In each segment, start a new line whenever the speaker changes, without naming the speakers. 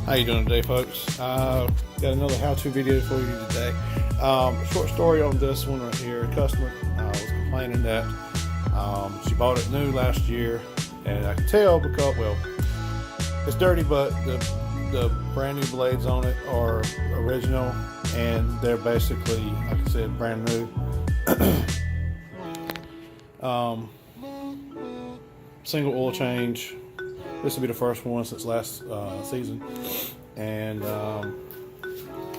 How you doing today, folks? Got another how-to video for you today. Short story on this one right here. A customer was complaining that she bought it new last year, and I can tell because, well, it's dirty, but the brand new blades on it are original, and they're basically, like I said, brand new. Single oil change. This will be the first one since last season, and I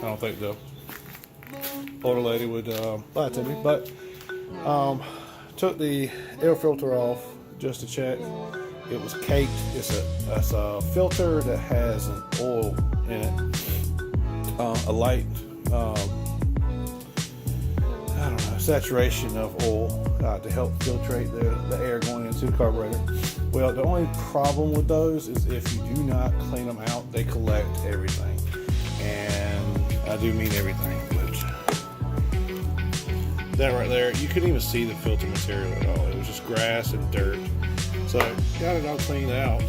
don't think the older lady would lie to me, but took the air filter off just to check. It was caked. It's a filter that has an oil in it, a light I don't know, saturation of oil to help filtrate the air going into the carburetor. Well, the only problem with those is if you do not clean them out, they collect everything. And I do mean everything, which that right there, you couldn't even see the filter material at all. It was just grass and dirt. So got it all cleaned out.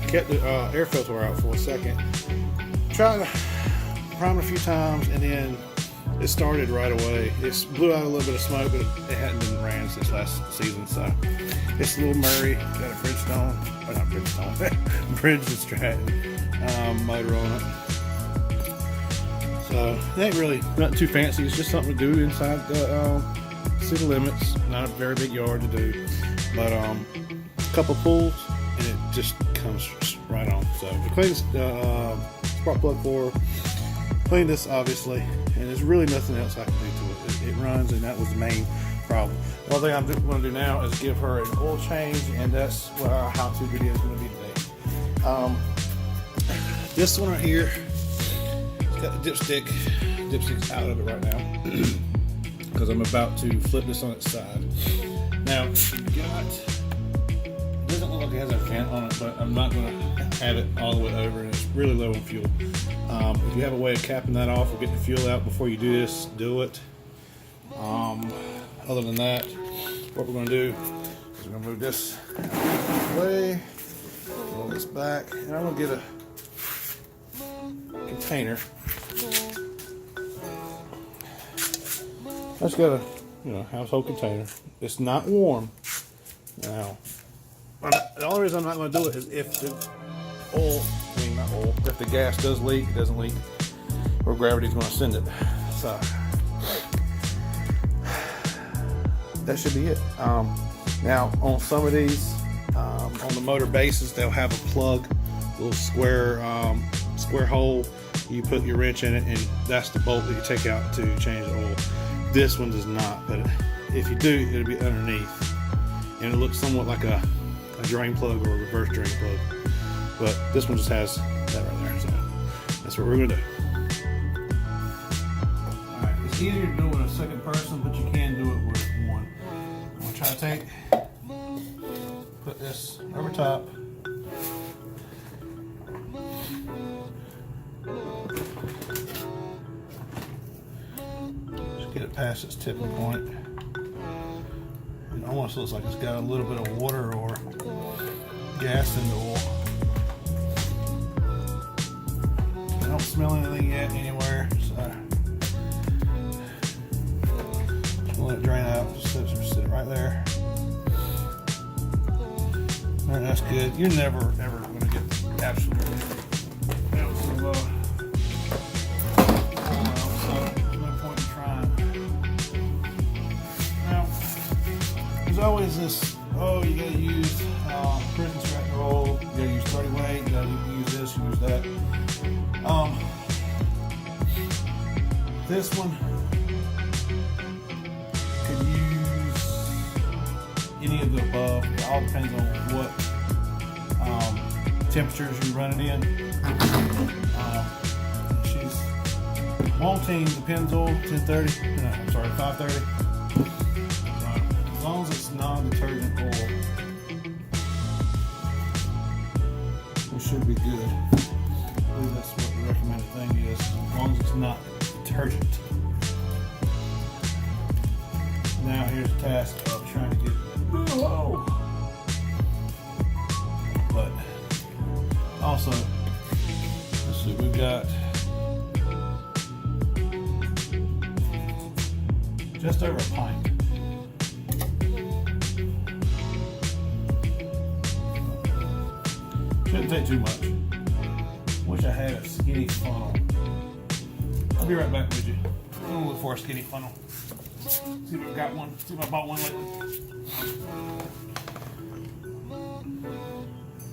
Kept the air filter out for a second. Tried to prime it a few times, and then it started right away. It blew out a little bit of smoke, but it hadn't been ran since last season. So it's a little Murray, got a Bridgestone, or not Bridgestone, Bridgestone motor on it. So it ain't really nothing too fancy. It's just something to do inside the city limits. Not a very big yard to do, but a couple pulls, and it just comes right on. So we cleaned the spark plug for her. Clean this, obviously, and there's really nothing else I can do to it. It runs, and that was the main problem. The only thing I'm going to do now is give her an oil change, and that's what our how-to video is going to be today. This one right here, it's got the dipstick's out of it right now because I'm about to flip this on its side. Now, it doesn't look like it has a vent on it, but I'm not going to have it all the way over, and it's really low on fuel. If you have a way of capping that off or getting the fuel out before you do this, do it. Other than that, what we're going to do is we're going to move this away, roll this back, and I'm going to get a container. I just got a household container. It's not warm. Now, the only reason I'm not going to do it is if the if the gas does leak, it doesn't leak, or gravity's going to send it. So that should be it. Now on some of these, on the motor bases, they'll have a plug, a little square hole. You put your wrench in it, and that's the bolt that you take out to change the oil. This one does not, but if you do, it'll be underneath, and it looks somewhat like a drain plug or a reverse drain plug. But this one just has that right there, so that's what we're going to do. Alright, it's easier to do it with a second person, but you can do it with one. I'm going to try to put this over top. Just get it past its tipping point. It almost looks like it's got a little bit of water or gas in the oil. I don't smell anything yet anywhere, so just let it drain out. Just sit it right there. Alright, that's good. You're never ever going to get absolutely out of so there's no point in trying. Now, there's always this, you gotta use prison scratch roll, you gotta use 30 weight, you gotta use this, use that. This one could use any of the above. It all depends on what temperatures you run it in. She's wanting the Pennzoil 530. As long as it's non-detergent oil, it should be good. I believe that's what the recommended thing is, as long as it's not detergent. Now here's the task of trying to get it low. But also, this got just over a pint. Shouldn't take too much. Wish I had a skinny funnel. I'll be right back with you. I'm gonna look for a skinny funnel. See if I've got one. See if I bought one lately.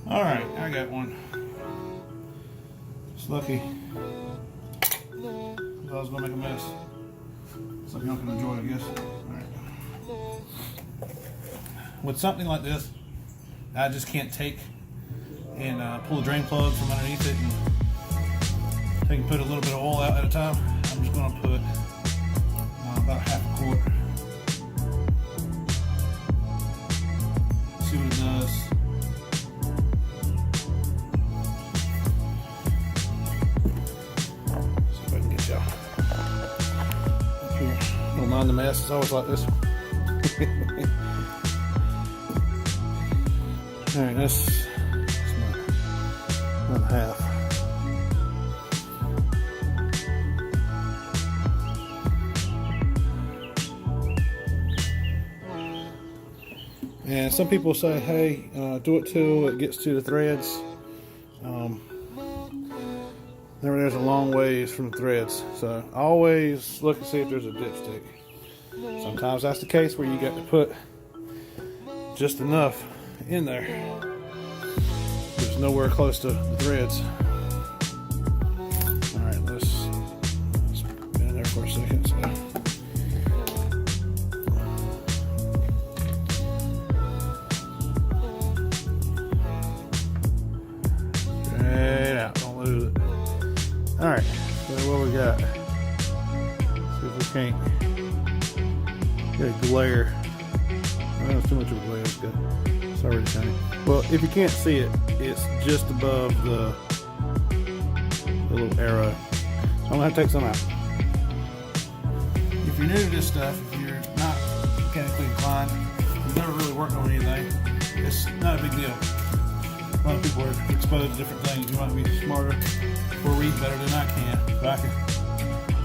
Alright, I got one. It's lucky. I was gonna make a mess. So y'all can enjoy it, I guess. Alright. With something like this, I just can't take and pull the drain plug from underneath it and take and put a little bit of oil out at a time. I'm just gonna put about half a quart. See what it does. See if I can get y'all up here. Don't mind the mess, it's always like this. Alright, that's not half. And some people say, hey, do it till it gets to the threads. There's a long ways from the threads. So always look and see if there's a dipstick. Sometimes that's the case where you got to put just enough in there. It's nowhere close to the threads. Alright, let's put it in there for a second. So. Alright, so what we got? See if we can't get a glare. Oh, that's too much of a glare. It's good. It's already shiny. Well, if you can't see it, it's just above the little arrow. So I'm gonna have to take some out. If you're new to this stuff, if you're not mechanically inclined, you've never really worked on anything, it's not a big deal. A lot of people are exposed to different things. You might be smarter or read better than I can, but I can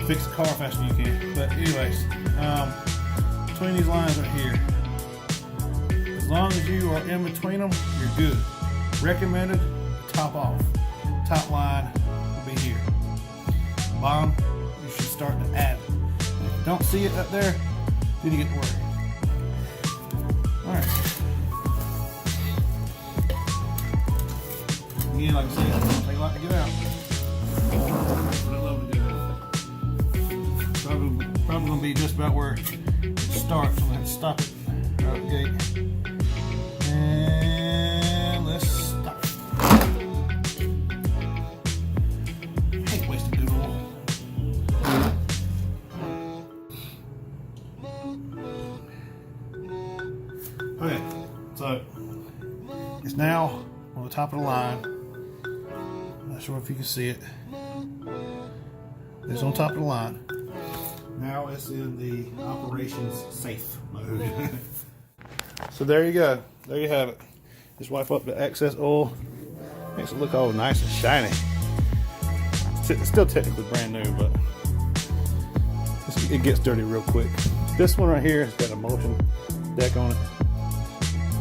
fix the car faster than you can. But anyways, between these lines right here, as long as you are in between them, you're good. Recommended, top off. Top line will be here. Bottom, you should start to add it. If you don't see it up there, then you get to work. Alright. Again, like I said, it's gonna take a lot to get out. But I love to do it. Probably gonna be just about where it starts. I'm gonna have to stop it right out the gate. And let's stop it. I hate wasting good oil. Okay, so it's now on the top of the line. Not sure if you can see it. It's on top of the line. Now it's in the operations safe mode. So there you go. There you have it. Just wipe up the excess oil. Makes it look all nice and shiny. It's still technically brand new, but it gets dirty real quick. This one right here has got a motion deck on it.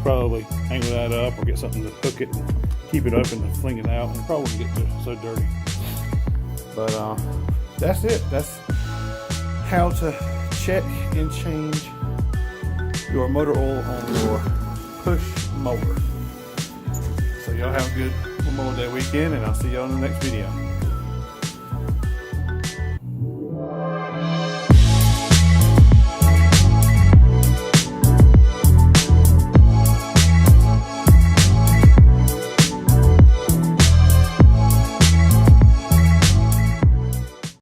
Probably angle that up or get something to hook it and keep it open and fling it out, and probably wouldn't get so dirty. But that's it. That's how to check and change your motor oil on your push mower. So y'all have a good Memorial Day weekend, and I'll see y'all in the next video.